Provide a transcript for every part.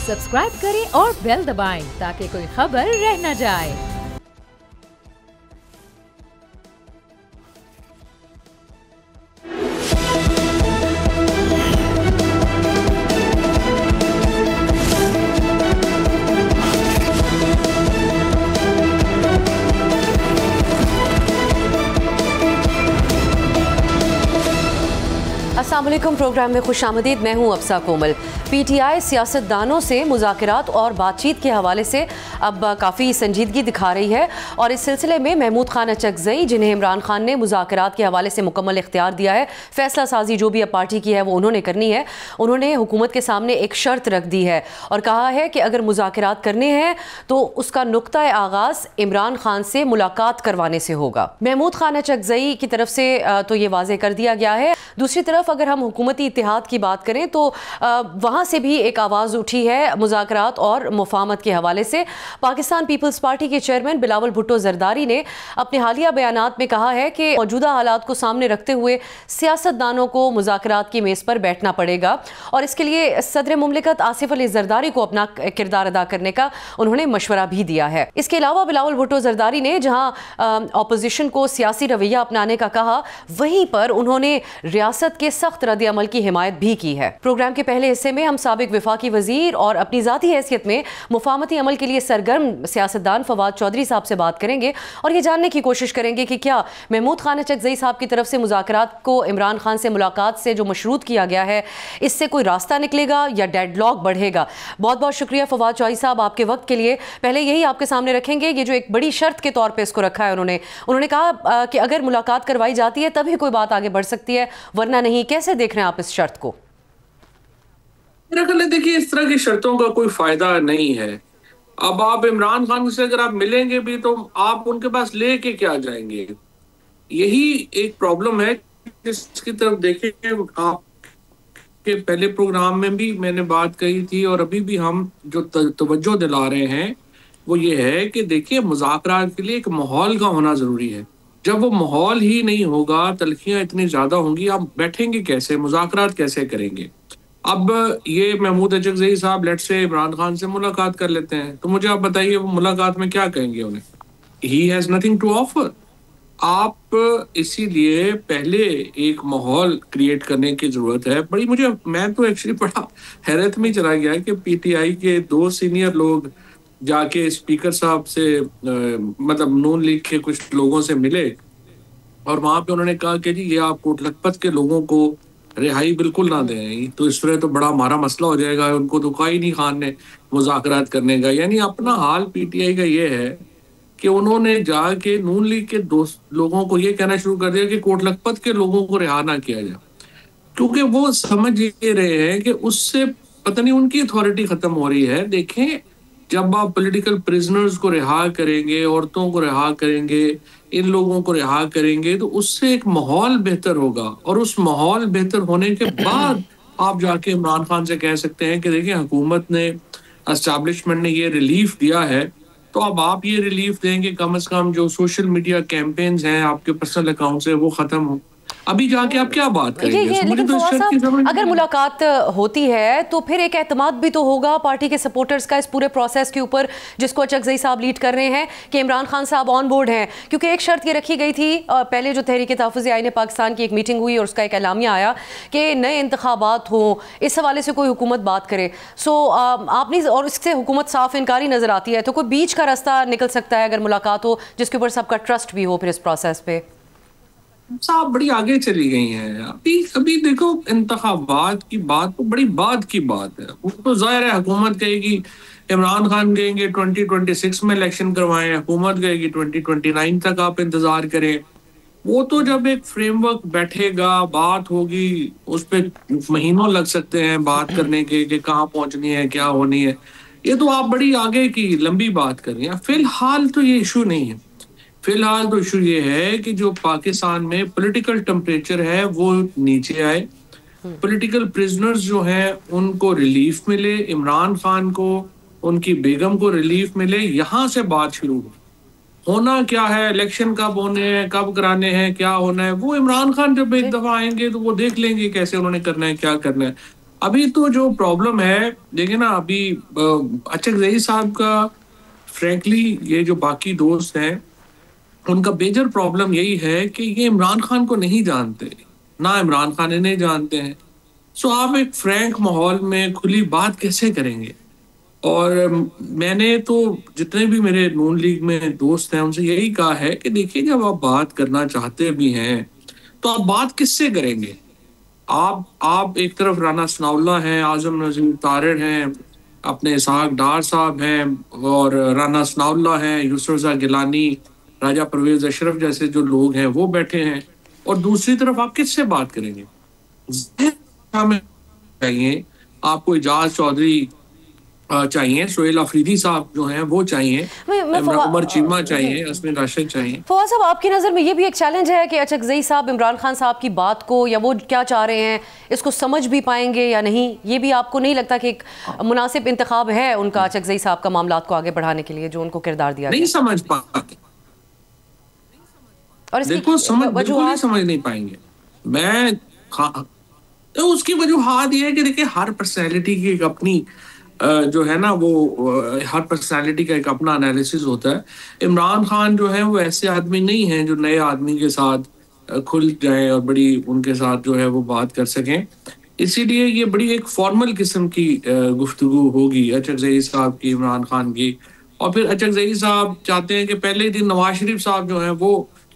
Subscribe करें और bell दबाएं ताकि कोई खबर रह न जाए। अस्सलाम वालेकुम। प्रोग्राम में खुशामदीद। मैं हूँ अफसा कोमल। पीटीआई सियासतदानों से मुज़ाकरात और बातचीत के हवाले से अब काफ़ी संजीदगी दिखा रही है और इस सिलसिले में महमूद खान अचकज़ई, जिन्हें इमरान खान ने मुज़ाकरात के हवाले से मुकम्मल इख्तियार दिया है, फैसला साजी जो भी अब पार्टी की है वो उन्होंने करनी है, उन्होंने हुकूमत के सामने एक शर्त रख दी है और कहा है कि अगर मुज़ाकरात करने हैं तो उसका नुक्ता आगाज़ इमरान खान से मुलाकात करवाने से होगा। महमूद खान अचकज़ई की तरफ से तो ये वाज़े कर दिया गया है। दूसरी तरफ अगर हम हुकूमती इत्तेहाद की बात करें तो वहाँ से भी एक आवाज़ उठी है मुज़ाकरात और मुफाहमत के हवाले से। पाकिस्तान पीपल्स पार्टी के चेयरमैन बिलावल भुट्टो ज़रदारी ने अपने हालिया बयानात में कहा है कि मौजूदा हालात को सामने रखते हुए सियासतदानों को मुज़ाकरात की मेज़ पर बैठना पड़ेगा और इसके लिए सदर मुमलिकत आसिफ अली ज़रदारी को अपना किरदार अदा करने का उन्होंने मशवरा भी दिया है। इसके अलावा बिलावल भुट्टो ज़रदारी ने जहाँ अपोजिशन को सियासी रवैया अपनाने का कहा, वहीं पर उन्होंने रियासत के सख्त रद्द-ए-अमल की हिमायत भी की है। प्रोग्राम के पहले हिस्से में हम साबिक वफाकी वजीर और अपनी ज़ाती हैसियत में मुफाहमती अमल के लिए सरगर्म सियासतदान फवाद चौधरी साहब से बात करेंगे और ये जानने की कोशिश करेंगे कि क्या महमूद खान अचकज़ई साहब की तरफ से मुज़ाकरात को इमरान खान से मुलाकात से जो मशरूत किया गया है, इससे कोई रास्ता निकलेगा या डेडलॉक बढ़ेगा। बहुत बहुत शुक्रिया फवाद चौधरी साहब आपके वक्त के लिए। पहले यही आपके सामने रखेंगे, ये जो एक बड़ी शर्त के तौर पर इसको रखा है उन्होंने कहा कि अगर मुलाकात करवाई जाती है तभी कोई बात आगे बढ़ सकती है, वरना नहीं। कैसे देख रहे हैं आप इस शर्त को? मेरा ख्याल है, देखिए, इस तरह की शर्तों का कोई फायदा नहीं है। अब आप इमरान खान से अगर आप मिलेंगे भी तो आप उनके पास लेके क्या जाएंगे? यही एक प्रॉब्लम है जिसकी तरफ देखें। आपके पहले प्रोग्राम में भी मैंने बात कही थी और अभी भी हम जो तवज्जो दिला रहे हैं वो ये है कि देखिए, मुज़ाकरात के लिए एक माहौल का होना जरूरी है। जब वो माहौल ही नहीं होगा, तलखियां इतनी ज्यादा होंगी, आप बैठेंगे कैसे, मुज़ाकरात कैसे करेंगे? अब ये महमूद अचकज़ई साहब लेट से इमरान खान से मुलाकात कर लेते हैं, तो मुझे आप बताइए वो मुलाकात में क्या कहेंगे उन्हें? He has nothing to offer. आप इसीलिए पहले एक माहौल क्रिएट करने की जरूरत है। मैं तो एक्चुअली बड़ा हैरत में चला गया कि पीटीआई के 2 सीनियर लोग जाके स्पीकर साहब से मतलब नून लीग के कुछ लोगों से मिले और वहां पे उन्होंने कहा कि जी ये आप कोट लखपत के लोगों को रिहाई बिल्कुल ना दें, तो इस तरह तो बड़ा हमारा मसला हो जाएगा, उनको तो कहा ही नहीं खान ने मुज़ाकरात करने का। यानी अपना हाल पीटीआई का ये है कि उन्होंने जाके नून लीग के 2 लोगों को ये कहना शुरू कर दिया कि कोट लखपत के लोगों को रिहा ना किया जाए, क्योंकि वो समझ ये रहे हैं कि उससे पता नहीं उनकी अथॉरिटी खत्म हो रही है। देखें, जब आप पॉलिटिकल प्रिजनर्स को रिहा करेंगे, औरतों को रिहा करेंगे, इन लोगों को रिहा करेंगे, तो उससे एक माहौल बेहतर होगा और उस माहौल बेहतर होने के बाद आप जाके इमरान खान से कह सकते हैं कि देखिए, हुकूमत ने, एस्टैब्लिशमेंट ने ये रिलीफ दिया है, तो अब आप ये रिलीफ दें कि कम से कम जो सोशल मीडिया कैंपेन्स हैं आपके पर्सनल अकाउंट से वो खत्म हो। अभी जाके आप क्या बात करेंगे? लेकिन तो अगर मुलाकात होती है तो फिर एक एतमाद भी तो होगा पार्टी के सपोर्टर्स का इस पूरे प्रोसेस के ऊपर, जिसको अचकज़ई साहब लीड कर रहे हैं, कि इमरान खान साहब ऑन बोर्ड हैं। क्योंकि एक शर्त ये रखी गई थी पहले जो तहरीक तहफ़्फ़ुज़ आईन पाकिस्तान की एक मीटिंग हुई और उसका एक एलामिया आया कि नए इंतखाबात हों, इस हवाले से कोई हुकूमत बात करे। आपने और इससे हुकूमत साफ इनकारी नज़र आती है, तो कोई बीच का रास्ता निकल सकता है अगर मुलाकात हो जिसके ऊपर सबका ट्रस्ट भी हो फिर इस प्रोसेस पे। साहब बड़ी आगे चली गई हैं। अभी देखो, इंतखाबात की बात तो बड़ी बाद की बात है। वो तो जाहिर है हुकूमत कहेगी, इमरान खान कहेंगे 2026 में इलेक्शन करवाएं, हुकूमत कहेगी 2029 तक आप इंतजार करें। वो तो जब एक फ्रेमवर्क बैठेगा, बात होगी, उस पर महीनों लग सकते हैं बात करने के कि कहाँ पहुंचनी है, क्या होनी है। ये तो आप बड़ी आगे की लंबी बात कर रही हैं। फिलहाल तो ये इशू नहीं है। फिलहाल तो इशू ये है कि जो पाकिस्तान में पॉलिटिकल टेम्परेचर है वो नीचे आए, पॉलिटिकल प्रिजनर्स जो हैं उनको रिलीफ मिले, इमरान खान को, उनकी बेगम को रिलीफ मिले, यहाँ से बात शुरू हो। होना क्या है, इलेक्शन कब होने हैं, कब कराने हैं, क्या होना है, वो इमरान खान जब एक दफा आएंगे तो वो देख लेंगे कैसे उन्होंने करना है, क्या करना है। अभी तो जो प्रॉब्लम है, देखिए ना, अभी अचकजई साहब का, फ्रैंकली, ये जो बाकी दोस्त हैं, उनका मेजर प्रॉब्लम यही है कि ये इमरान खान को नहीं जानते, ना इमरान खान इन्हें जानते हैं। सो आप एक फ्रैंक माहौल में खुली बात कैसे करेंगे? और मैंने तो जितने भी मेरे नून लीग में दोस्त हैं उनसे यही कहा है कि देखिए, जब आप बात करना चाहते भी हैं तो आप बात किससे करेंगे? आप एक तरफ राना सनाउल्लाह हैं, आजम नजीर तारिड़ हैं, अपने इसहाक डार साहब हैं, और राना सनाउल्लाह हैं, यूसुफ रज़ा गिलानी, राजा परवेज अशरफ जैसे जो लोग हैं वो बैठे हैं, और दूसरी तरफ आप किससे बात करेंगे? हमें चाहिए, आपको इजाज चौधरी चाहिए, सोहेल अफरीदी साहब जो हैं वो चाहिए, उमर चीमा चाहिए, असमिन राशिद चाहिए। फवाद साहब, आपकी नज़र में ये भी एक चैलेंज है कि अचकजई साहब इमरान खान साहब की बात को, या वो क्या चाह रहे हैं, इसको समझ भी पाएंगे या नहीं? ये भी आपको नहीं लगता कि एक मुनासिब इंतखाब है उनका अचकजई साहब का मामलात को आगे बढ़ाने के लिए, जो उनको किरदार दिया नहीं समझ पाते? और देखो, बिल्कुल नहीं समझ नहीं पाएंगे। तो उसकी वजूहात ये है कि देखिए, हर पर्सनैलिटी की एक अपनी जो है ना, वो हर पर्सनालिटी का एक अपना एनालिसिस होता है। इमरान खान जो है वो ऐसे आदमी नहीं है जो नए आदमी के साथ खुल जाए और बड़ी उनके साथ जो है वो बात कर सकें। इसीलिए ये बड़ी एक फॉर्मल किस्म की गुफ्तगू होगी अचकजई साहब की, इमरान खान की। और फिर अचकजई साहब चाहते हैं कि पहले ही दिन नवाज शरीफ साहब जो है वो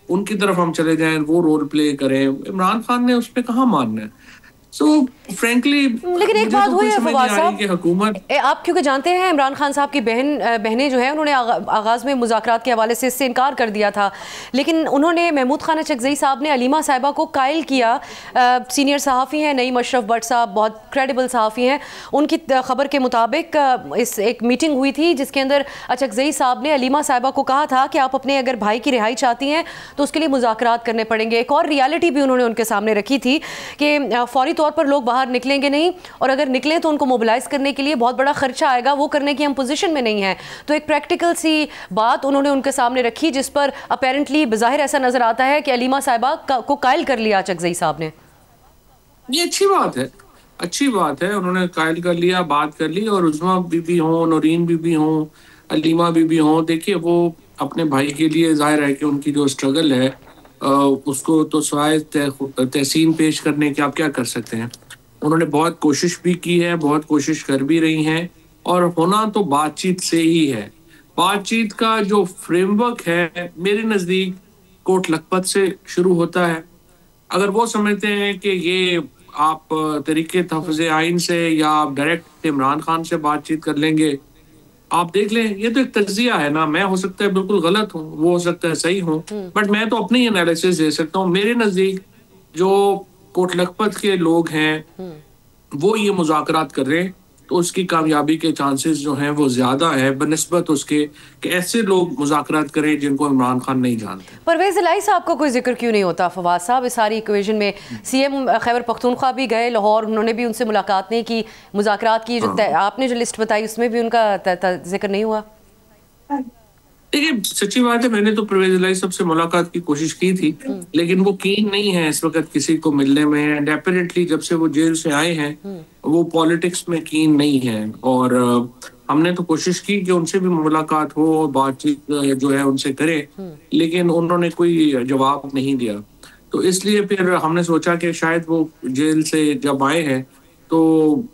उनकी तरफ हम चले जाएं, वो रोल प्ले करें। इमरान खान ने उस पर कहाँ मानना है? So, frankly, लेकिन एक बात हुई है फवाद साहब, हुकूमत, आप क्योंकि जानते हैं इमरान खान साहब की बहनें जो हैं, उन्होंने आगाज़ में मुज़ाकरात के हवाले से इससे इनकार कर दिया था, लेकिन उन्होंने महमूद खान अचकजई साहब ने अलीमा साहिबा को कायल किया। सीनियर सहाफ़ी हैं नईम अशरफ भट्ट साहब, बहुत क्रेडिबल सहाफ़ी हैं, उनकी खबर के मुताबिक इस एक मीटिंग हुई थी जिसके अंदर अचकजई साहब ने अलीमा साहिबा को कहा था कि आप अपने अगर भाई की रिहाई चाहती हैं तो उसके लिए मुज़ाकरात करने पड़ेंगे। एक और रियलिटी भी उन्होंने उनके सामने रखी थी कि फौरी तौर पर लोग बाहर निकलेंगे नहीं, और अगर निकलें तो उनको मोबिलाइज करने के लिए बहुत बड़ा खर्चा आएगा, वो करने की हम पोजीशन में नहीं है। तो एक प्रैक्टिकल सी बात उन्होंने उनके सामने रखी, जिस पर अपेरेंटली बज़ाहिर ऐसा नजर आता है कि अलीमा साहिबा को कायल कर लिया अचकजई साहब ने। ये अच्छी बात है, अच्छी बात है, उन्होंने कायल कर लिया, बात कर ली। और उज़मा बीबी हो, नौरीन बीबी हो, अलीमा बीबी हो, देखिए वो अपने भाई के लिए जाहिर है कि उनकी जो स्ट्रगल है उसको तो सवाए तहसीन पेश करने के आप क्या कर सकते हैं। उन्होंने बहुत कोशिश भी की है, बहुत कोशिश कर भी रही हैं, और होना तो बातचीत से ही है। बातचीत का जो फ्रेमवर्क है मेरे नज़दीक कोट लखपत से शुरू होता है। अगर वो समझते हैं कि ये आप तरीके तहफ़्फ़ुज़ आइन से या आप डायरेक्ट इमरान खान से बातचीत कर लेंगे, आप देख लें, ये तो एक तज्जिया है ना। मैं हो सकता है बिल्कुल गलत हूँ, वो हो सकता है सही हूँ, बट मैं तो अपनी एनालिसिस दे सकता हूँ। मेरे नज़दीक जो कोट लखपत के लोग हैं वो ये मुज़ाकरात कर रहे हैं, तो उसकी कामयाबी के चांसेस जो हैं वो ज़्यादा है बनिस्बत उसके कि ऐसे लोग मुज़ाकरात करें जिनको इमरान खान नहीं जानते। परवेज़ इलाही साहब का कोई जिक्र क्यों नहीं होता फवाद साहब इस सारी इक्वेशन में? सीएम खैबर पख्तूनख्वा भी गए लाहौर, उन्होंने भी उनसे मुलाकात नहीं की, मुज़ाकरात की, जो आपने जो लिस्ट बताई उसमें भी उनका जिक्र नहीं हुआ। देखिए, सच्ची बात है, मैंने तो परवेज़ इलाही साहब से मुलाकात की कोशिश की थी, लेकिन वो कीन नहीं है इस वक्त किसी को मिलने में। डेफिनेटली जब से वो जेल से आए हैं वो पॉलिटिक्स में कीन नहीं है, और हमने तो कोशिश की कि उनसे भी मुलाकात हो और बातचीत जो है उनसे करें, लेकिन उन्होंने कोई जवाब नहीं दिया। तो इसलिए फिर हमने सोचा कि शायद वो जेल से जब आए हैं तो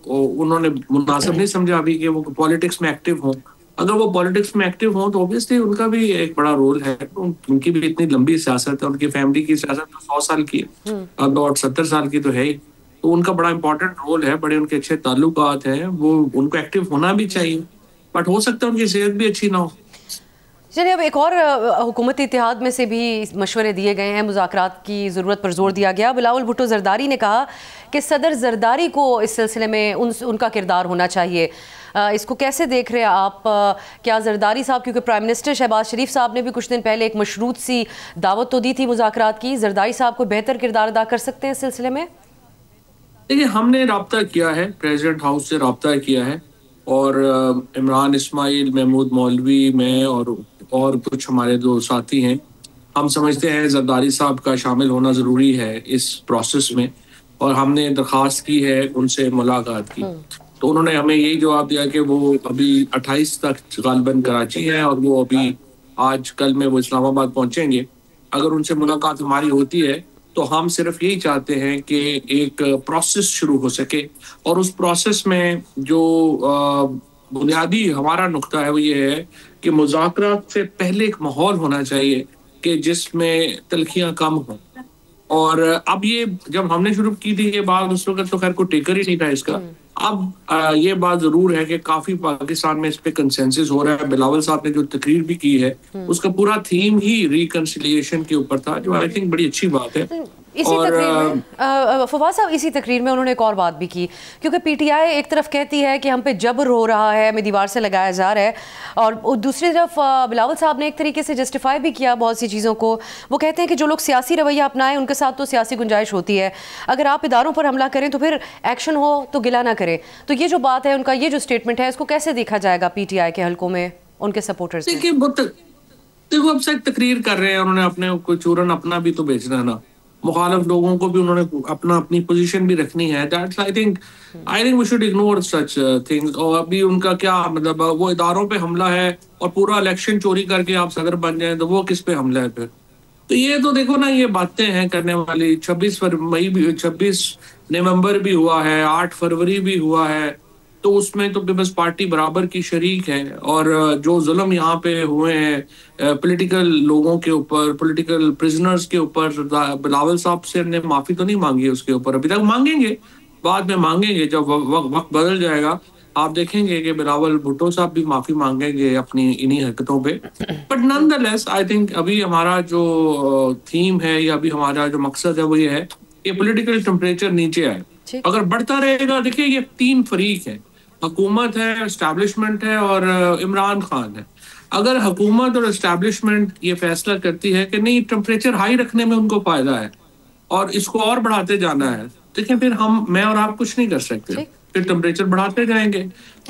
उन्होंने मुनासिब नहीं समझा अभी कि वो पॉलिटिक्स में एक्टिव हों। अगर वो पॉलिटिक्स में एक्टिव हों तो ऑब्वियसली उनका भी एक बड़ा रोल है। उनकी भी इतनी लंबी सियासत है, उनकी फैमिली की सियासत तो 100 साल की है, अब और 70 साल की तो है ही, तो उनका बड़ा इंपॉर्टेंट रोल है, बड़े उनके अच्छे ताल्लुकात हैं, वो उनको एक्टिव होना भी चाहिए, बट हो सकता है उनकी सेहत भी अच्छी ना हो। चलिए, अब एक और हुकूमती इत्तेहाद में से भी मशवरे दिए गए हैं, मुज़ाकरात की ज़रूरत पर जोर दिया गया। बिलावल भुट्टो ज़रदारी ने कहा कि सदर ज़रदारी को इस सिलसिले में उनका किरदार होना चाहिए। इसको कैसे देख रहे हैं आप? क्या ज़रदारी साहब, क्योंकि प्राइम मिनिस्टर शहबाज शरीफ साहब ने भी कुछ दिन पहले एक मशरूत सी दावत तो दी थी मुज़ाकरात की, ज़रदारी साहब को बेहतर किरदार अदा कर सकते हैं इस सिलसिले में? देखिए, हमने रब्ता किया है, प्रेसिडेंट हाउस से रब्ता किया है, और इमरान इस्माइल, महमूद मौलवी, मैं और कुछ हमारे जो साथी हैं, हम समझते हैं ज़रदारी साहब का शामिल होना ज़रूरी है इस प्रोसेस में। और हमने दरख्वास्त की है उनसे मुलाकात की। तो उन्होंने हमें यही जवाब दिया कि वो अभी 28 तक गालबन कराची है और वो अभी आज कल में वो इस्लामाबाद पहुंचेंगे। अगर उनसे मुलाकात हमारी होती है तो हम सिर्फ यही चाहते हैं कि एक प्रोसेस शुरू हो सके, और उस प्रोसेस में जो बुनियादी हमारा नुक्ता है वो ये है कि मुज़ाकरात से पहले एक माहौल होना चाहिए कि जिसमें तलखियां कम हों। और अब ये जब हमने शुरू की थी ये बात, उस वक्त तो खैर कोई टेकर ही नहीं था इसका। अब ये बात जरूर है कि काफी पाकिस्तान में इस पे कंसेंसस हो रहा है। बिलावल साहब ने जो तकरीर भी की है उसका पूरा थीम ही रिकंसिलिएशन के ऊपर था, जो आई थिंक बड़ी अच्छी बात है। इसी तकरीर में फवाद साहब, इसी तकरीर में उन्होंने एक और बात भी की, क्योंकि पीटीआई एक तरफ कहती है कि हम पे जबर हो रहा है, हमें दीवार से लगाया जा रहा है, और दूसरी तरफ बिलावल साहब ने एक तरीके से जस्टिफाई भी किया बहुत सी चीज़ों को। वो कहते हैं कि जो लोग सियासी रवैया अपनाएं उनके साथ तो सियासी गुंजाइश होती है, अगर आप इदारों पर हमला करें तो फिर एक्शन हो तो गिला ना करें। तो ये जो बात है, उनका ये जो स्टेटमेंट है, इसको कैसे देखा जाएगा पीटीआई के हलकों में, उनके सपोर्टर्स में? देखो अब शायद तकरीर कर रहे हैं, उन्होंने अपने कोई चूरन अपना भी तो बेचना है ना, मुखालिफ लोगों को भी उन्होंने अपनी पोजीशन भी रखनी है। That's I think we should ignore such things. और अभी उनका क्या मतलब, वो इदारों पे हमला है और पूरा इलेक्शन चोरी करके आप सदर बन जाए तो वो किस पे हमला है फिर? तो ये तो देखो ना, ये बातें हैं करने वाली। 26 नवंबर भी हुआ है, 8 फरवरी भी हुआ है, तो उसमें तो पीपल्स पार्टी बराबर की शरीक है। और जो जुल्म यहाँ पे हुए हैं पॉलिटिकल लोगों के ऊपर, पॉलिटिकल प्रिजनर्स के ऊपर, बिलावल साहब से ने माफी तो नहीं मांगी है उसके ऊपर, अभी तक मांगेंगे, बाद में मांगेंगे जब वक्त बदल जाएगा। आप देखेंगे कि बिलावल भुट्टो साहब भी माफी मांगेंगे अपनी इन्हीं हरकतों पे। बट नॉनदलेस आई थिंक अभी हमारा जो थीम है या अभी हमारा जो मकसद है वो ये है कि पॉलिटिकल टेम्परेचर नीचे आए। अगर बढ़ता रहेगा, देखिए ये 3 फरीक है, हुकूमत है, एस्टैब्लिशमेंट है और इमरान खान है। अगर हुकूमत और एस्टैब्लिशमेंट ये फैसला करती है कि नहीं, टेम्परेचर हाई रखने में उनको फायदा है और इसको और बढ़ाते जाना है, देखिए फिर मैं और आप कुछ नहीं कर सकते, फिर टेम्परेचर बढ़ाते जाएंगे।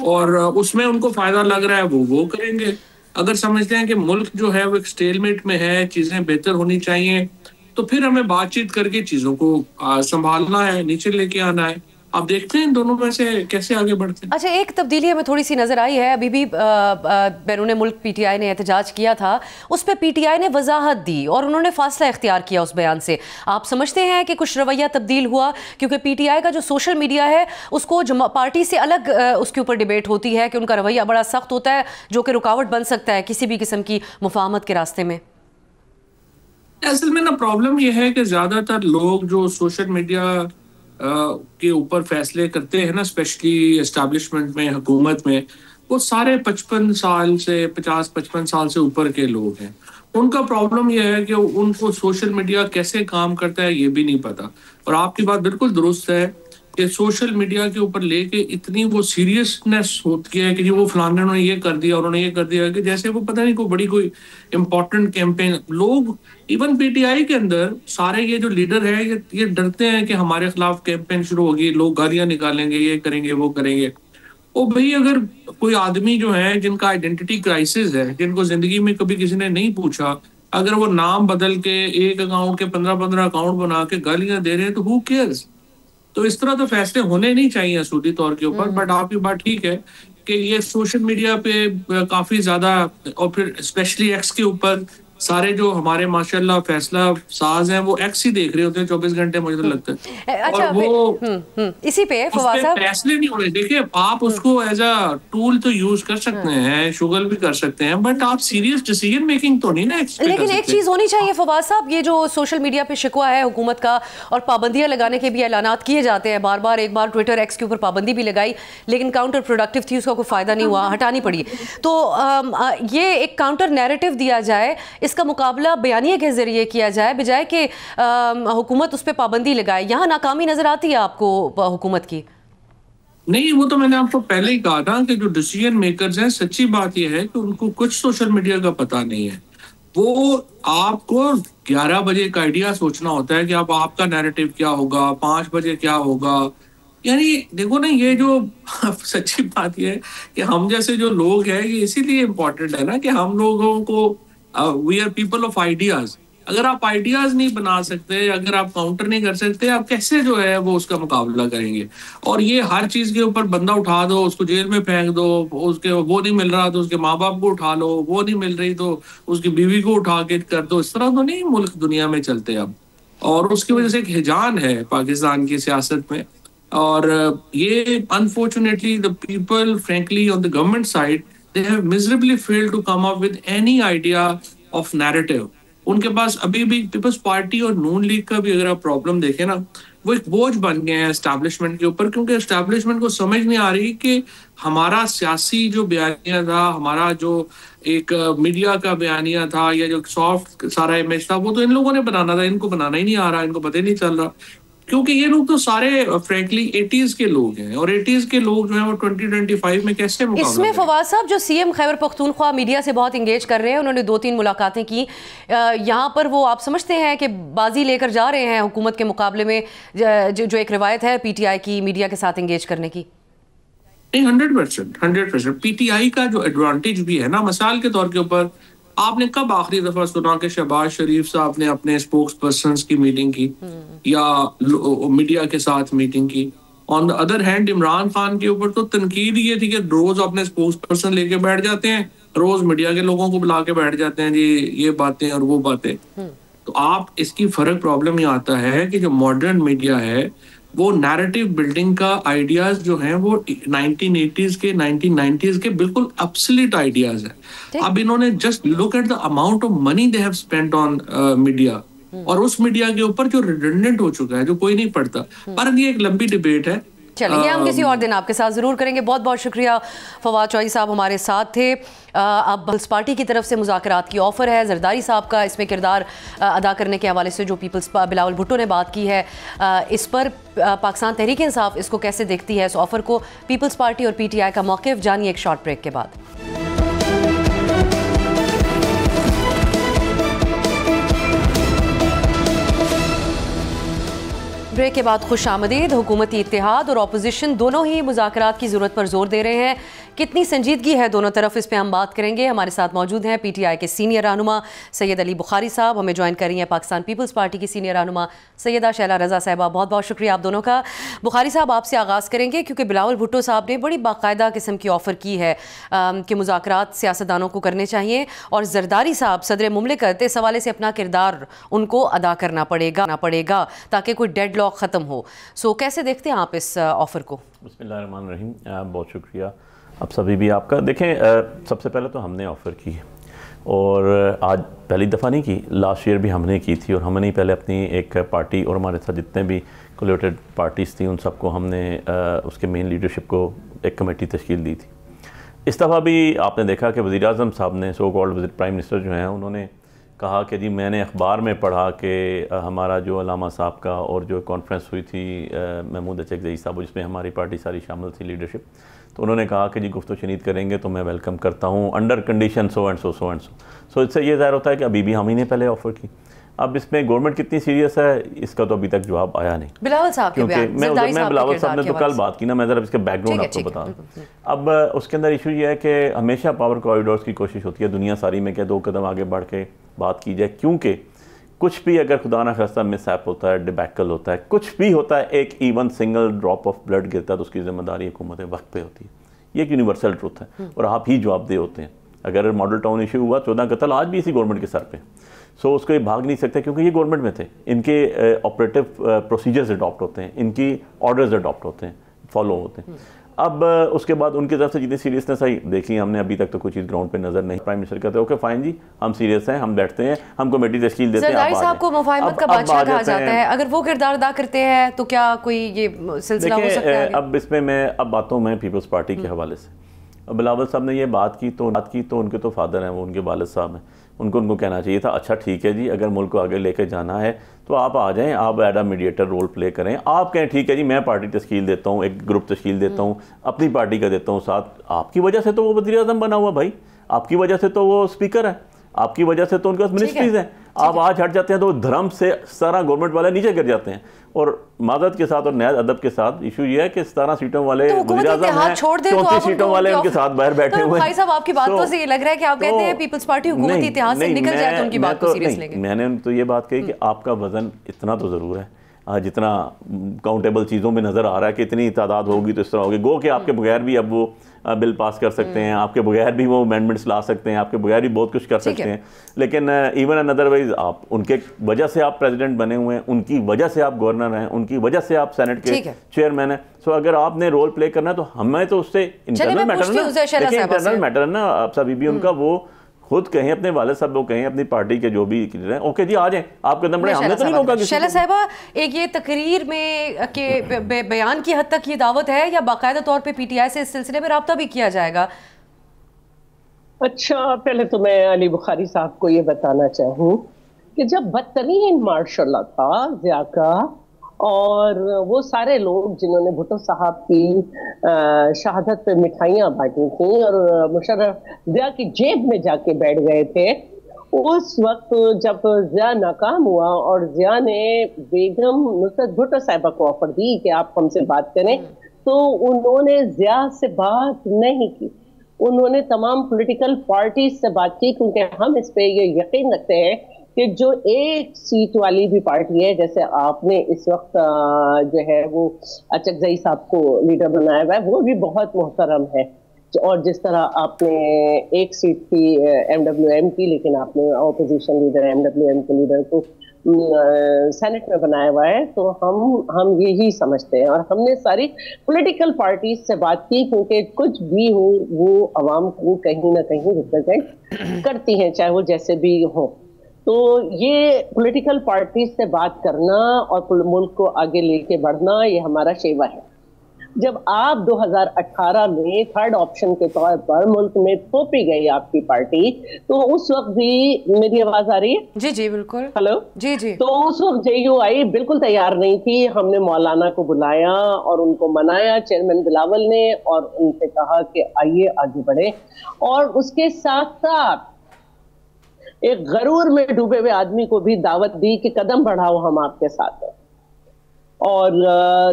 और उसमें उनको फायदा लग रहा है वो करेंगे। अगर समझते हैं कि मुल्क जो है वो एक स्टेलमेट में है, चीजें बेहतर होनी चाहिए, तो फिर हमें बातचीत करके चीजों को संभालना है, नीचे लेके आना है। आप देखते हैं दोनों में से कैसे आगे बढ़ते हैं। अच्छा, एक तब्दीली हमें थोड़ी सी नजर आई है। अभी भी बैरून मुल्क पीटीआई ने एहतजाज किया था, उस पर पीटीआई ने वजाहत दी और उन्होंने फासला इख्तियार किया उस बयान से। आप समझते हैं कि कुछ रवैया तब्दील हुआ? क्योंकि पीटीआई का जो सोशल मीडिया है उसको पार्टी से अलग उसके ऊपर डिबेट होती है कि उनका रवैया बड़ा सख्त होता है, जो कि रुकावट बन सकता है किसी भी किस्म की मुफाहमत के रास्ते में। असल में ना प्रॉब्लम यह है कि ज्यादातर लोग जो सोशल मीडिया के ऊपर फैसले करते हैं ना, स्पेशली एस्टैब्लिशमेंट में, हुकूमत में, वो सारे 55 साल से 50-55 साल से ऊपर के लोग हैं। उनका प्रॉब्लम यह है कि उनको सोशल मीडिया कैसे काम करता है ये भी नहीं पता। और आपकी बात बिल्कुल दुरुस्त है कि सोशल मीडिया के ऊपर लेके इतनी वो सीरियसनेस होती है कि वो फलाने ने ये कर दिया, उन्होंने ये कर दिया, कि जैसे वो पता नहीं कोई इम्पोर्टेंट कैंपेन। लोग इवन पीटीआई के अंदर सारे ये जो लीडर है ये डरते हैं कि हमारे खिलाफ कैंपेन शुरू होगी, लोग गालियां निकालेंगे, ये करेंगे वो करेंगे। ओ भाई, अगर कोई आदमी जो है जिनका आइडेंटिटी क्राइसिस है, जिनको जिंदगी में कभी किसी ने नहीं पूछा, अगर वो नाम बदल के एक अकाउंट के 15-15 अकाउंट बना के गालियां दे रहे हैं तो हु केयर्स? तो इस तरह तो फैसले होने नहीं चाहिए असूली तौर के ऊपर। बट आपकी बात ठीक है कि ये सोशल मीडिया पे काफी ज्यादा, और फिर स्पेशली एक्स के ऊपर सारे जो हमारे माशाल्लाह फैसला साज हैं वो एक्स ही देख रहे होते हैं 24 घंटे, मुझे तो लगता है। अच्छा, और वो इसी पे फवाद साहब फैसले नहीं हो रहे। देखिए, आप उसको एज अ टूल तो यूज कर सकते हैं, शुगल भी कर सकते हैं, बट आप सीरियस डिसीजन मेकिंग तो नहीं ना। लेकिन एक चीज होनी चाहिए फवाद साहब, ये जो सोशल मीडिया पे शिकवा है हुकूमत का और पाबंदियां लगाने के भी ऐलानात किए जाते हैं बार बार। एक बार ट्विटर एक्स के ऊपर पाबंदी भी लगाई लेकिन काउंटर प्रोडक्टिव थी, उसका कोई फायदा नहीं हुआ, हटानी पड़ी। तो ये एक काउंटर नैरेटिव दिया जाए, इसका मुकाबला बयानिए के जरिए किया जाए, बजाय कि हुकूमत उस पर पाबंदी लगाए। यहाँ नाकामी नजर आती है आपको हुकूमत की? नहीं, वो तो मैंने आपको पहले ही कहा था कि जो डिसीजन मेकर्स हैं, सच्ची बात यह है कि उनको कुछ सोशल मीडिया का पता नहीं है। वो आपको 11 बजे का आइडिया सोचना होता है कि अब आपका नैरेटिव क्या होगा, 5 बजे क्या होगा। यानी देखो ना, ये जो सच्ची बात यह है कि हम जैसे जो लोग हैं, ये इसीलिए इम्पोर्टेंट है ना कि हम लोगों को we are people of ideas. अगर आप आइडियाज नहीं बना सकते, अगर आप काउंटर नहीं कर सकते, आप कैसे जो है वो उसका मुकाबला करेंगे? और ये हर चीज के ऊपर बंदा उठा दो, उसको जेल में फेंक दो, उसके वो नहीं मिल रहा तो उसके माँ बाप को उठा लो, वो नहीं मिल रही तो उसकी बीवी को उठा के कर दो। इस तरह तो नहीं मुल्क दुनिया में चलते अब। और उसकी वजह से एक हिजान है पाकिस्तान की सियासत में। और ये unfortunately the people frankly on the government side they have miserably failed to come up with any idea of narrative. उनके पास अभी भी पीपल्स पार्टी और नून लीग का भी अगर आप प्रॉब्लम देखें ना, वो एक बोझ बन गए हैं एस्टैब्लिशमेंट के ऊपर, क्योंकि एस्टैब्लिशमेंट को समझ नहीं आ रही कि हमारा सियासी जो बयानिया था, हमारा जो एक मीडिया का बयानिया था, या जो सॉफ्ट सारा इमेज था, वो तो इन लोगों ने बनाना था, इनको बनाना ही नहीं आ रहा, इनको पता ही नहीं चल रहा। क्योंकि ये लोग तो सारे फ्रैंकली 80s के लोग हैं, और 80s के लोग जो हैं वो 2025 में कैसे मुकाबला इसमें फवाद साहब जो सीएम खैबर पख्तूनख्वा मीडिया से बहुत इंगेज कर रहे हैं, उन्होंने 2-3 मुलाकातें की, यहाँ पर वो आप समझते हैं कि बाजी लेकर जा रहे हैं हुकूमत के मुकाबले में, जो एक रिवायत है पीटीआई की मीडिया के साथ इंगेज करने की? नहीं, 100% पीटीआई का जो एडवांटेज भी है ना, मिसाल के तौर के ऊपर आपने कब आखिरी दफा सुना कि शहबाज शरीफ साहब ने अपने स्पोक्स पर्सन की मीटिंग की या मीडिया के साथ मीटिंग की? On the other hand Imran Khan के ऊपर तो तनकीद ये थी कि रोज अपने स्पोक्स पर्सन लेके बैठ जाते हैं, रोज मीडिया के लोगों को बुला के बैठ जाते हैं, जी ये बातें और वो बातें। तो आप इसकी फर्क प्रॉब्लम ये आता है कि जो मॉडर्न मीडिया है वो नैरेटिव बिल्डिंग का आइडियाज जो हैं वो 1980s के 1990s के बिल्कुल ऑब्सोलीट आइडियाज है। अब इन्होंने just look at the amount of money they have spent on media, और उस मीडिया के ऊपर जो रिडंडेंट हो चुका है, जो कोई नहीं पढ़ता। पर ये एक लंबी डिबेट है, चलिए हम किसी और दिन आपके साथ ज़रूर करेंगे। बहुत बहुत शुक्रिया फवाद चौधरी साहब हमारे साथ थे। अब पीपल्स पार्टी की तरफ से मुज़ाकरात की ऑफ़र है, जरदारी साहब का इसमें किरदार अदा करने के हवाले से जो बिलावल भुट्टो ने बात की है, इस पर पाकिस्तान तहरीक इंसाफ इसको कैसे देखती है, इस ऑफ़र को, पीपल्स पार्टी और पीटीआई का मौक़िफ़, जानिए एक शॉर्ट ब्रेक के बाद। ब्रेक के बाद खुश आमदीद। हुकूमती इत्तेहाद और अपोजिशन दोनों ही मुज़ाकरात की ज़रूरत पर जोर दे रहे हैं। कितनी संजीदगी है दोनों तरफ, इस पे हम बात करेंगे। हमारे साथ मौजूद हैं पीटीआई के सीनियर रहनुमा सैयद अली बुखारी साहब, हमें ज्वाइन कर रही हैं पाकिस्तान पीपल्स पार्टी की सीनियर रहनुमा सैयदा शैला रज़ा साहिबा। बहुत बहुत शुक्रिया आप दोनों का। बुखारी साहब आपसे आगाज़ करेंगे, क्योंकि बिलावल भुट्टो साहब ने बड़ी बाकायदा किस्म की ऑफ़र की है कि मुज़ाकरात सियासतदानों को करने चाहिए, और जरदारी साहब सदर मुमलिकत इस हवाले से अपना किरदार उनको अदा करना पड़ेगा ताकि कोई डेडलॉक ख़त्म हो। सो कैसे देखते हैं आप इस ऑफ़र को? बिस्मिल्लाहिर्रहमानिर्रहीम, बहुत शुक्रिया आप सभी भी आपका। देखें, सबसे पहले तो हमने ऑफ़र की, और आज पहली दफ़ा नहीं की, लास्ट ईयर भी हमने की थी, और हमने ही पहले अपनी एक पार्टी और हमारे साथ जितने भी कोलेटेड पार्टीज़ थी उन सबको हमने उसके मेन लीडरशिप को एक कमेटी तश्कील दी थी। इस दफ़ा भी आपने देखा कि वज़ीर आज़म साहब ने, सो कॉल्ड प्राइम मिनिस्टर जो हैं, उन्होंने कहा कि जी मैंने अखबार में पढ़ा कि हमारा जो अलामा साहब का और जो कॉन्फ्रेंस हुई थी महमूद अचकज़ई साहब, जिसमें हमारी पार्टी सारी शामिल थी लीडरशिप, तो उन्होंने कहा कि जी गुफ्तगू शनीद करेंगे तो मैं वेलकम करता हूँ under condition so and so. इससे ये ज़ाहिर होता है कि अभी भी हम ही ने पहले ऑफ़र की। अब इसमें गवर्नमेंट कितनी सीरियस है इसका तो अभी तक जवाब आया नहीं। बिलावल साहब क्योंकि मैं बिलावल साहब ने तो कल बात की ना, मैं ज़रा इसका बैकग्राउंड आपको बता दूँ। अब उसके अंदर इशू ये है कि हमेशा पावर कॉरिडोर्स की कोशिश होती है दुनिया सारी में कि 2 कदम आगे बढ़ के बात की जाए, क्योंकि कुछ भी अगर खुदा ना खास्ता मिसहैप होता है, डिबैकल होता है, कुछ भी होता है, एक even single drop of blood गिरता है तो उसकी जिम्मेदारी हुकूमत वक्त पे होती है। ये एक यूनिवर्सल ट्रुथ है और आप ही जवाबदेह होते हैं। अगर मॉडल टाउन इशू हुआ 14 कत्ल आज भी इसी गवर्नमेंट के सर पे, सो उसको ये भाग नहीं सकते क्योंकि ये गवर्नमेंट में थे। इनके ऑपरेटिव प्रोसीजर्स अडॉप्ट होते हैं, इनकी ऑर्डर्स अडॉप्ट होते हैं, फॉलो होते हैं। अब उसके बाद उनकी तरफ से जितनी सीरियसनेस आई देखी हमने, अभी तक तो कोई चीज़ ग्राउंड पे नजर नहीं। प्राइम मिनिस्टर कहते हैं ओके फाइन जी हम सीरियस हैं, हम बैठते हैं, हम कमेटी तश्कील देते हैं। जरदारी साहब को मुफाहिमत का बादशाह कहा जाता है, अगर वो किरदार अदा करते हैं तो क्या कोई ये सिलसिला हो सकता है? अब इसमें मैं अब बात हूँ मैं पीपल्स पार्टी के हवाले से। बिलावल साहब ने ये बात की तो उनके तो फादर हैं, वो उनके वालिद साहब हैं, उनको कहना चाहिए था अच्छा ठीक है जी अगर मुल्क को आगे लेकर जाना है तो आप आ जाएं, आप as a mediator role play करें। आप कहें ठीक है जी मैं पार्टी तश्कील देता हूँ, एक ग्रुप तश्कील देता हूँ, अपनी पार्टी का देता हूँ साथ। आपकी वजह से तो वो वज़ीर आज़म बना हुआ भाई, आपकी वजह से तो वो स्पीकर है, आपकी वजह से तो उनके पास मिनिस्ट्रीज हैं, आप आज हट जाते हैं तो धर्म से 17 गवर्नमेंट वाले नीचे गिर जाते हैं। और मादत के साथ और न्याय अदब के साथ इशू ये है कि 17 सीटों वाले वज़ीर-ए-आज़म हैं, 34 सीटों वाले उनके साथ बाहर बैठे हुए हैं। भाई साहब आपकी बातों से ये लग रहा है कि आप कहते हैं पीपल्स पार्टी हुकूमती इतिहास से निकल जाए तो उनकी बात को सीरियस लेंगे। मैंने तो ये बात कही कि आपका वजन इतना तो ज़रूर है, जितना काउंटेबल चीज़ों में नज़र आ रहा है कि इतनी तादाद होगी तो इस तरह होगी। गो कि आपके बगैर भी अब वो बिल पास कर सकते हैं, आपके बगैर भी वो अमेंडमेंट्स ला सकते हैं, आपके बगैर भी बहुत कुछ कर सकते हैं। लेकिन इवन एन अदरवाइज आप उनके वजह से आप प्रेसिडेंट बने हुए हैं, उनकी वजह से आप गवर्नर हैं, उनकी वजह से आप सेनेट के चेयरमैन हैं। सो अगर आपने रोल प्ले करना है तो हमें तो उससे इंटरनल मैटर है ना। आप सभी भी उनका वो खुद कहें, अपने वाले साहब लोग कहें, अपनी पार्टी के जो भी हैं, ओके जी आ जाएं, आप कदम बढ़े, हमने तो नहीं रोका किसी को। शैला साहिबा, एक ये तकरीर में के बयान की हद तक ये दावत है या बाकायदा तौर पे पीटीआई से इस सिलसिले में राब्ता भी किया जाएगा? अच्छा, पहले तो मैं अली बुखारी साहब को ये बताना चाहूँ कि जब बदतरीन मार्शल था ज़िया का, और वो सारे लोग जिन्होंने भुट्टो साहब की शहादत पे मिठाइयाँ बांटी थी और मुशर्रफ ज़िया की जेब में जाके बैठ गए थे, उस वक्त जब ज़िया नाकाम हुआ और ज़िया ने बेगम नुसरत भुट्टो साहिबा को ऑफर दी कि आप हमसे बात करें, तो उन्होंने ज़िया से बात नहीं की। उन्होंने तमाम पॉलिटिकल पार्टीज से बात की, क्योंकि हम इस पे ये यकीन रखते हैं कि जो एक सीट वाली भी पार्टी है, जैसे आपने इस वक्त जो है वो अचकजई साहब को लीडर बनाया हुआ है, वो भी बहुत मोहतरम है। और जिस तरह आपने एक सीट थी MWM की, लेकिन आपने अपोजिशन लीडर MWM के लीडर को सेनेट में बनाया हुआ है, तो हम यही समझते हैं। और हमने सारी पॉलिटिकल पार्टीज से बात की, क्योंकि कुछ भी हो वो अवाम को कहीं ना कहीं रिप्रेजेंट करती हैं, चाहे वो जैसे भी हो। तो ये पॉलिटिकल पार्टीज से बात करना और मुल्क को आगे लेके बढ़ना, ये हमारा शेवा है। जब आप 2018 में थर्ड ऑप्शन के तौर पर मुल्क में थोपी गई आपकी पार्टी, तो उस वक्त भी, मेरी आवाज आ रही है? जी जी बिल्कुल। हेलो जी जी। तो उस वक्त JUI बिल्कुल तैयार नहीं थी। हमने मौलाना को बुलाया और उनको मनाया, चेयरमैन बिलावल ने, और उनसे कहा कि आइए आगे बढ़े। और उसके साथ साथ एक गरूर में डूबे हुए आदमी को भी दावत दी कि कदम बढ़ाओ, हम आपके साथ हैं। और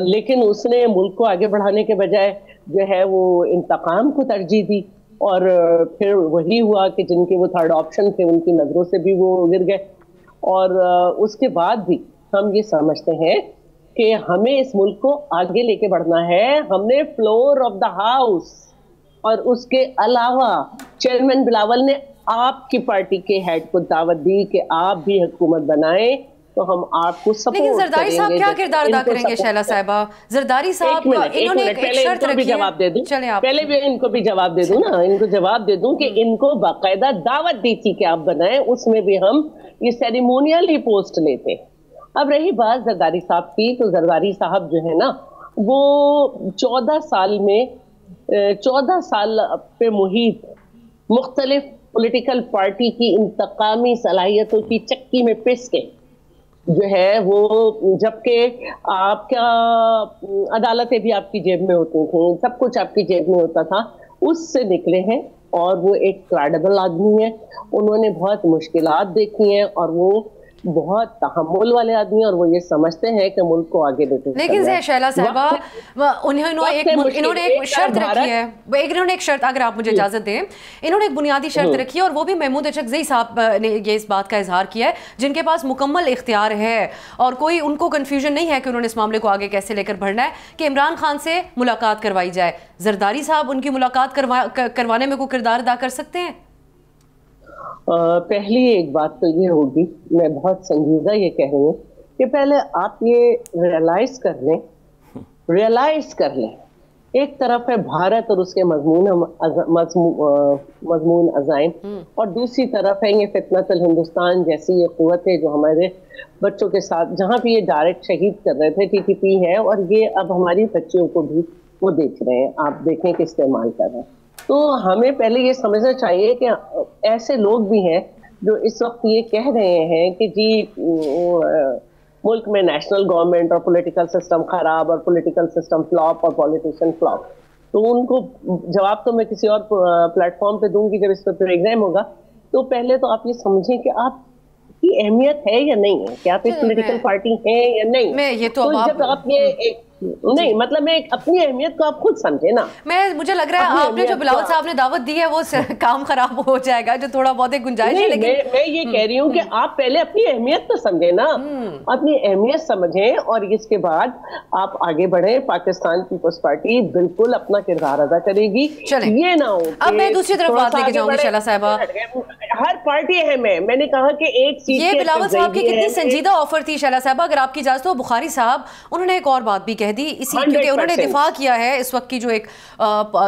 लेकिन उसने मुल्क को आगे बढ़ाने के बजाय जो है वो इंतकाम को तरजीह दी, और फिर वही हुआ कि जिनके वो थर्ड ऑप्शन थे उनकी नजरों से भी वो गिर गए। और उसके बाद भी हम ये समझते हैं कि हमें इस मुल्क को आगे लेके बढ़ना है। हमने फ्लोर ऑफ द हाउस और उसके अलावा चेयरमैन बिलावल ने आपकी पार्टी के हेड को दावत दी कि आप भी हुकूमत बनाएं, तो हम आपको सपोर्ट करेंगे। लेकिन जरदारी साहब क्या किरदार अदा करेंगे? शैला साहिबा, जरदारी साहब इन्होंने एक शर्त रखी है। जवाब दे दूं, चले आप पहले भी इनको भी जवाब दे दूं ना, इनको जवाब दे दूं कि इनको बाकायदा दावत दी थी कि आप बनाएं, उसमें भी हम ये सेरेमोनियल ही पोस्ट लेते। अब रही बात जरदारी साहब की, तो जरदारी साहब जो है ना, वो 14 साल में 14 साल पे मुहित मुख्तलिफ पॉलिटिकल पार्टी की इंतकामी सलाहियतों की चक्की में पिस के जो है वो, जबकि आपका अदालतें भी आपकी जेब में होती थी, सब कुछ आपकी जेब में होता था, उससे निकले हैं। और वो एक क्रेडिबल आदमी है, उन्होंने बहुत मुश्किलात देखी हैं और वो बहुत तहम्मुल वाले आदमी, और वो ये समझते हैं कि मुल्क को आगे लेके। लेकिन शैला साहिबा, इन्होंने एक शर्त रखी है, इन्होंने एक शर्त, अगर आप मुझे इजाजत दें, इन्होंने एक बुनियादी शर्त रखी है, और वो भी महमूद अचकजई साहब ने ये इस बात का इजहार किया है, जिनके पास मुकम्मल इख्तियार है और कोई उनको कन्फ्यूजन नहीं है कि उन्होंने इस मामले को आगे कैसे लेकर बढ़ना है, कि इमरान खान से मुलाकात करवाई जाए। जरदारी साहब उनकी मुलाकात करवाने में कोई किरदार अदा कर सकते हैं? पहली एक बात तो ये होगी, मैं बहुत संजीदा ये कह रही हूँ कि पहले आप ये रियलाइज कर लें, एक तरफ है भारत और उसके मजमून अज़ाइम, और दूसरी तरफ है ये फितनतुल हिंदुस्तान जैसी ये कुव्वत है जो हमारे बच्चों के साथ, जहाँ भी ये डायरेक्ट शहीद कर रहे थे, TTP है, और ये अब हमारी बच्चियों को भी वो देख रहे हैं, आप देखें कि इस्तेमाल कर रहे हैं। तो हमें पहले ये समझना चाहिए कि ऐसे लोग भी हैं जो इस वक्त ये कह रहे हैं कि जी मुल्क में नेशनल गवर्नमेंट और पॉलिटिकल सिस्टम खराब और पॉलिटिकल सिस्टम फ्लॉप और पॉलिटिशियन फ्लॉप। तो उनको जवाब तो मैं किसी और प्लेटफॉर्म पे दूंगी जब इस पर प्रोग्राम होगा। तो पहले तो आप ये समझें कि आप की अहमियत है या नहीं है, क्या आप एक पॉलिटिकल पार्टी है या नहीं। मैं ये तो जब आप ये नहीं, मतलब मैं अपनी अहमियत को आप खुद समझे ना। मुझे लग रहा है आपने जो बिलावल साहब ने दावत दी है वो काम खराब हो जाएगा, जो थोड़ा बहुत गुंजाइश है। लेकिन मैं ये कह रही हूँ कि आप पहले अपनी अहमियत तो समझे ना, अपनी अहमियत समझें और इसके बाद आप आगे बढ़े। पाकिस्तान पीपल्स पार्टी बिल्कुल अपना किरदार अदा करेगी। ये ना हो अब मैं दूसरी तरफ बात लेके जाऊंगी शैला साहिबा। हर पार्टी है, मैंने कहा कि एक सीट ये बिलावल साहब की कितनी संजीदा ऑफर थी शैला साहिबा, अगर आपकी इजाजत हो। बुखारी साहब उन्होंने एक और बात भी कह दी इसी, क्योंकि उन्होंने दिफा किया है इस वक्त की जो एक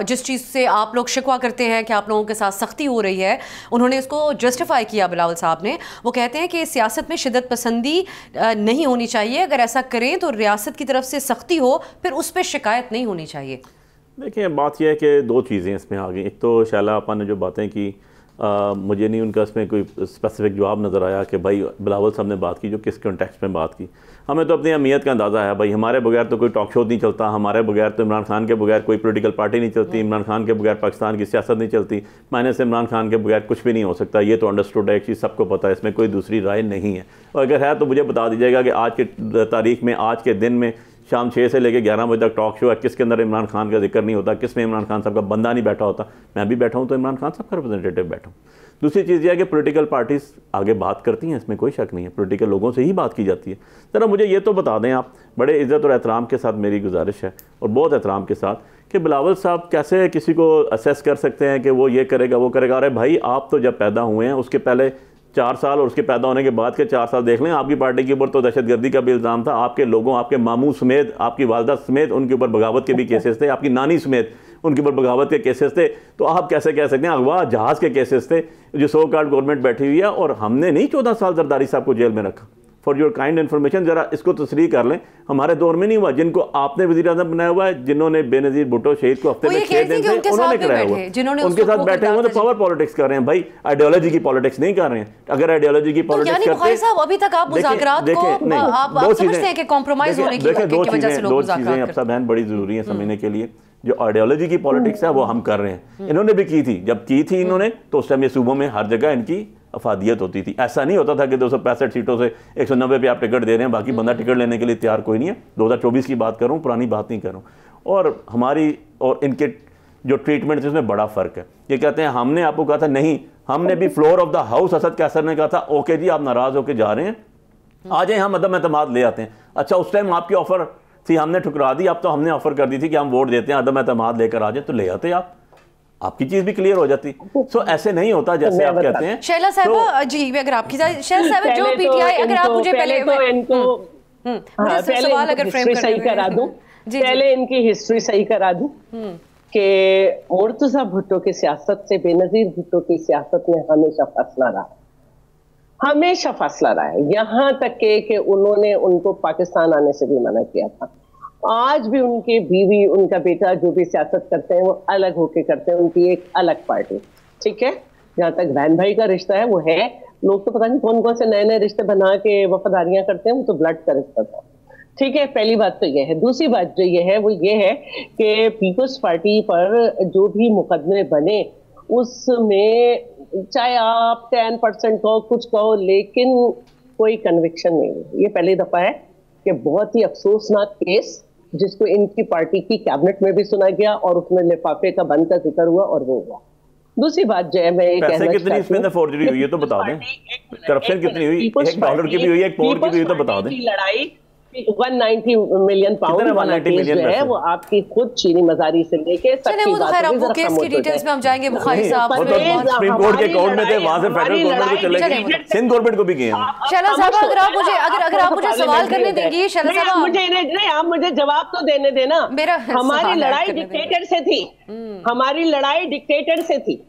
जिस चीज़ से आप लोग शिकवा करते हैं कि आप लोगों के साथ सख्ती हो रही है, उन्होंने इसको जस्टिफाई किया बिलावल साहब ने। वो कहते हैं कि सियासत में शिद्दत पसंदी नहीं होनी चाहिए, अगर ऐसा करें तो रियासत की तरफ से सख्ती हो, फिर उस पर शिकायत नहीं होनी चाहिए। देखिए बात यह है कि दो चीज़ें इसमें आ गई। एक तो शैला आपा ने जो बातें की, मुझे नहीं उनका इसमें कोई स्पेसिफिक जवाब नज़र आया कि भाई बिलावल साहब ने बात की जो किस कॉन्टेक्स्ट में बात की। हमें तो अपनी अहमियत का अंदाज़ा है भाई, हमारे बगैर तो कोई टॉक शो नहीं चलता, हमारे बगैर तो इमरान खान के बगैर कोई पॉलिटिकल पार्टी नहीं चलती, इमरान खान के बगैर पाकिस्तान की सियासत नहीं चलती, माइनस इमरान खान के बगैर कुछ भी नहीं हो सकता। ये तो अंडरस्टूड है, एक चीज़ सबको पता है, इसमें कोई दूसरी राय नहीं है। और अगर है तो मुझे बता दीजिएगा कि आज के तारीख में, आज के दिन में शाम 6 से लेकर 11 बजे तक टॉक शो है, किसके अंदर इमरान खान का जिक्र नहीं होता, किसमें इमरान खान साहब का बंदा नहीं बैठा होता। मैं भी बैठा हूँ तो इमरान खान साहब का रिप्रेजेंटेटिव बैठा हूँ। दूसरी चीज़ यह है कि पॉलिटिकल पार्टीज़ आगे बात करती हैं, इसमें कोई शक नहीं है, पॉलिटिकल लोगों से ही बात की जाती है। ज़रा मुझे ये तो बता दें आप, बड़े इज़्ज़त और एहतराम के साथ मेरी गुजारिश है और बहुत एहतराम के साथ, कि बिलावल साहब कैसे किसी को असेस कर सकते हैं कि वो ये करेगा वो करेगा। अरे भाई आप तो जब पैदा हुए हैं उसके पहले 4 साल और उसके पैदा होने के बाद के 4 साल देख लें, आपकी पार्टी के ऊपर तो दहशतगर्दी का भी इल्ज़ाम था, आपके लोगों, आपके मामू समेत, आपकी वालदा समेत उनके ऊपर बगावत के भी केसेस थे, आपकी नानी समेत उनके ऊपर बगावत के केसेस थे। तो आप कैसे कह सकते हैं, अगवा जहाज़ के केसेस थे, जो सो कॉल्ड गवर्नमेंट बैठी हुई है, और हमने नहीं 14 साल जरदारी साहब को जेल में रखा। फॉर योर काइंड इन्फॉर्मेशन, जरा इसको तस्रीह कर लें, हमारे दौर में नहीं हुआ। जिनको आपने वज़ीर आज़म बनाया हुआ है, जिन्होंने बेनज़ीर भुट्टो शहीद को हफ्ते में 6 दिन से उन्होंने कराया हुआ, उनके साथ बैठे हुए तो पावर पॉलिटिक्स कर रहे हैं भाई, आइडियोलॉजी की पॉलिटिक्स नहीं कर रहे हैं। अगर आइडियोलॉजी की पॉलिटिक्स करते हैं, अभी तक आप मुज़ाकरात को आप समझते हैं कि कॉम्प्रोमाइज होने की वजह से लोग मुज़ाकरात अब सब बड़ी ज़रूरी है समझने के लिए। जो आइडियोलॉजी की पॉलिटिक्स है वो हम कर रहे हैं, इन्होंने भी की थी। जब की थी इन्होंने तो उस टाइम ये सूबों में हर जगह इनकी अफादियत होती थी। ऐसा नहीं होता था कि 265 सीटों से 190 पे आप टिकट दे रहे हैं, बाकी बंदा टिकट लेने के लिए तैयार कोई नहीं है। 2024 की बात करूं, पुरानी बात नहीं करूं। और हमारी और इनके जो ट्रीटमेंट है उसमें बड़ा फ़र्क है। ये कहते हैं हमने आपको कहा था, नहीं, हमने भी floor of the house Asad Qaiser ने कहा था ओके जी आप नाराज़ होकर जा रहे हैं, आ जाए, हम अदम एतमाद ले आते हैं। अच्छा उस टाइम आपकी ऑफर थी, हमने ठुकरा दी। अब तो हमने ऑफर कर दी थी कि हम वोट देते हैं, अदम एतमाद लेकर आ जाए, तो ले आते आप, आपकी चीज भी क्लियर हो जाती। सो ऐसे नहीं होता जैसे आप कहते हैं। शैला साहिबा जी, अगर आपकी शैला साहिबा जो पीटीआई, अगर आप मुझे पहले सवाल अगर फ्रेम सही करा दूं, पहले इनकी हिस्ट्री सही करा दूं कि मुर्तजा भुट्टो की सियासत से बेनजीर भुट्टो की सियासत में हमेशा फासला रहा, हमेशा फासला रहा है। यहाँ तक कि उन्होंने उनको पाकिस्तान आने से भी मना किया था। आज भी उनके बीवी, उनका बेटा जो भी सियासत करते हैं वो अलग होके करते हैं, उनकी एक अलग पार्टी, ठीक है। जहाँ तक बहन भाई का रिश्ता है वो है, लोग तो पता नहीं कौन कौन से नए नए रिश्ते बना के वफादारियां करते हैं, वो तो ब्लड का रिश्ता था, ठीक है। पहली बात तो ये है। दूसरी बात जो ये है वो ये है कि पीपल्स पार्टी पर जो भी मुकदमे बने उसमें चाहे आप 10% कहो, कुछ कहो, लेकिन कोई कन्विक्शन नहीं है। ये पहली दफा है कि बहुत ही अफसोसनाक केस जिसको इनकी पार्टी की कैबिनेट में भी सुना गया और उसमें लिफाफे का बंद का जिक्र हुआ और वो हुआ। दूसरी बात जो है, मैं ये कहना कितनी इसमें फोर्जरी हुई है तो बता दें, करप्शन कितनी हुई, $1 की भी हुई है, $1 की भी हुई तो बता दें। लड़ाई 190 मिलियन पाउंड वाला केस जो है वो आपकी खुद चीनी मजारी से लेके वो केस की डिटेल्स में हम जाएंगे। बुखारी साहब सुप्रीम कोर्ट के अकाउंट में थे, वहां से फेडरल गवर्नमेंट को चले गए, सिंध गवर्नमेंट को भी गए। शैला साहब अगर आप मुझे सवाल करने देंगी, शैला साहब मुझे नहीं, आप मुझे जवाब तो देने देना। हमारी लड़ाई डिक्टेटर से थी, हमारी लड़ाई डिक्टेटर से थी।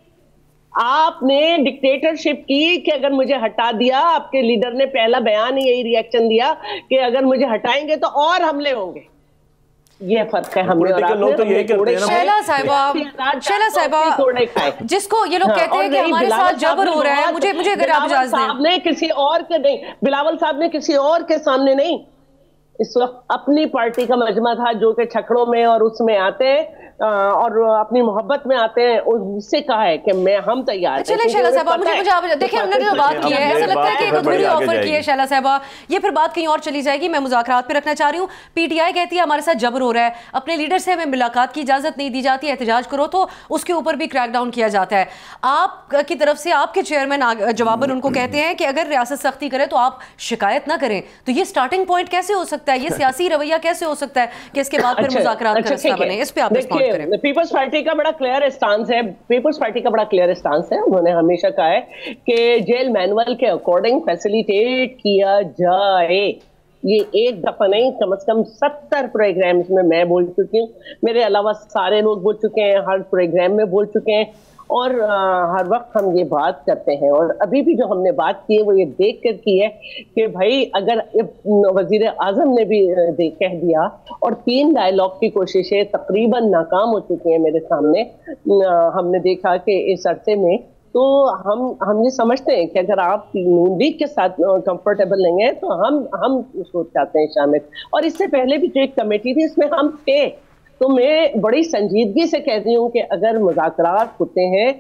आपने डिक्टेटरशिप की कि अगर मुझे हटा दिया, आपके लीडर ने पहला बयान ही यही रिएक्शन दिया कि अगर मुझे हटाएंगे तो और हमले होंगे। ये फर्क है हमने और आपने। तो यही करते हैं ना। शैला साहिबा जिसको ये लोग कहते हैं कि हमारे साथ जबर हो रहा है, मुझे अगर आप इजाजत दें। आपने किसी और के नहीं, बिलावल साहब ने किसी और के सामने नहीं, इस वक्त अपनी पार्टी का मजमा था जो कि छकड़ों में और उसमें आते हैं। और अपनी मोहब्बत में आते हैं, उससे कहा है कि हम तैयार हैं। चलिए शैला साहबा, मुझे देखिए हमने जो बात की है, ऐसा लगता है कि एक अधूरी ऑफर की है शैला साहबा, ये फिर बात कहीं और चली जाएगी। मैं मुज़ाकरात पे रखना चाह रही हूँ। पीटीआई कहती है हमारे साथ जबर हो रहा है, अपने लीडर से हमें मुलाकात की इजाजत नहीं दी जाती, एहतजाज करो तो उसके ऊपर भी क्रैकडाउन किया जाता है। आप की तरफ से आपके चेयरमैन जवाबन उनको कहते हैं कि अगर रियासत सख्ती करे तो आप शिकायत ना करें। तो ये स्टार्टिंग पॉइंट कैसे हो सकता है, ये सियासी रवैया कैसे हो सकता है कि इसके बाद फिर मुज़ाकरात का रास्ता बने? इस पे आप रिस्पॉन्ड करें। पीपल्स पार्टी का बड़ा क्लियर स्टांस है, पीपल्स पार्टी का बड़ा क्लियर स्टांस है। उन्होंने हमेशा कहा है कि जेल मैनुअल के अकॉर्डिंग फैसिलिटेट किया जाए। ये एक दफा नहीं, कम से कम 70 प्रोग्राम्स में मैं बोल चुकी हूँ, मेरे अलावा सारे लोग बोल चुके हैं, हर प्रोग्राम में बोल चुके हैं, और हर वक्त हम ये बात करते हैं। और अभी भी जो हमने बात की है वो ये देख कर की है कि भाई अगर वजीर आजम ने भी कह दिया, और 3 डायलॉग की कोशिशें तकरीबन नाकाम हो चुकी हैं मेरे सामने, हमने देखा कि इस अरसे में, तो हम ये समझते हैं कि अगर आप नून लीग के साथ कंफर्टेबल नहीं है तो हम उसको चाहते हैं शामिल। और इससे पहले भी जो एक कमेटी थी इसमें हम थे, तो मैं बड़ी संजीदगी से कहती हूँ कि अगर मुज़ाकरात होते हैं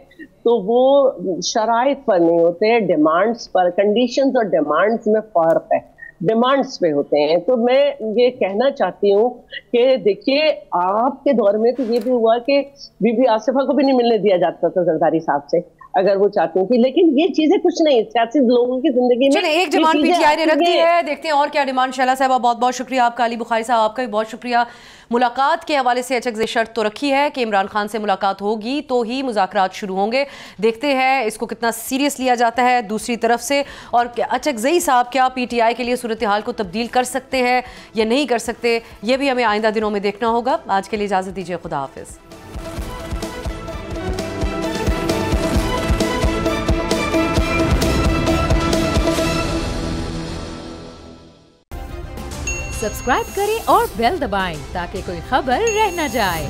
तो वो शराइत पर नहीं होते, डिमांड्स पर, कंडीशंस और डिमांड्स में फर्क है, डिमांड्स पे होते हैं। तो मैं ये कहना चाहती हूँ कि देखिए आपके दौर में तो ये भी हुआ कि बीबी आसिफा को भी नहीं मिलने दिया जाता था जरदारी साहब से अगर वो चाहती थी, लेकिन ये चीजें कुछ नहीं, सियासी लोगों की जिंदगी में एक डिमांड पीटीआई ने रख दी है, देखते हैं और क्या डिमांड। शैला साहबा बहुत बहुत शुक्रिया आपका, अली बुखारी साहब आपका भी बहुत शुक्रिया। मुलाकात के हवाले से अचक शर्त तो रखी है कि इमरान खान से मुलाकात होगी तो ही मुज़ाकरात शुरू होंगे। देखते हैं इसको कितना सीरियस लिया जाता है दूसरी तरफ से, और अचक साहब क्या पीटीआई के लिए सूरत हाल को तब्दील कर सकते हैं या नहीं कर सकते, ये भी हमें आइंदा दिनों में देखना होगा। आज के लिए इजाज़त दीजिए, खुदा हाफिज़। सब्सक्राइब करें और बेल दबाएं ताकि कोई खबर रह न जाए।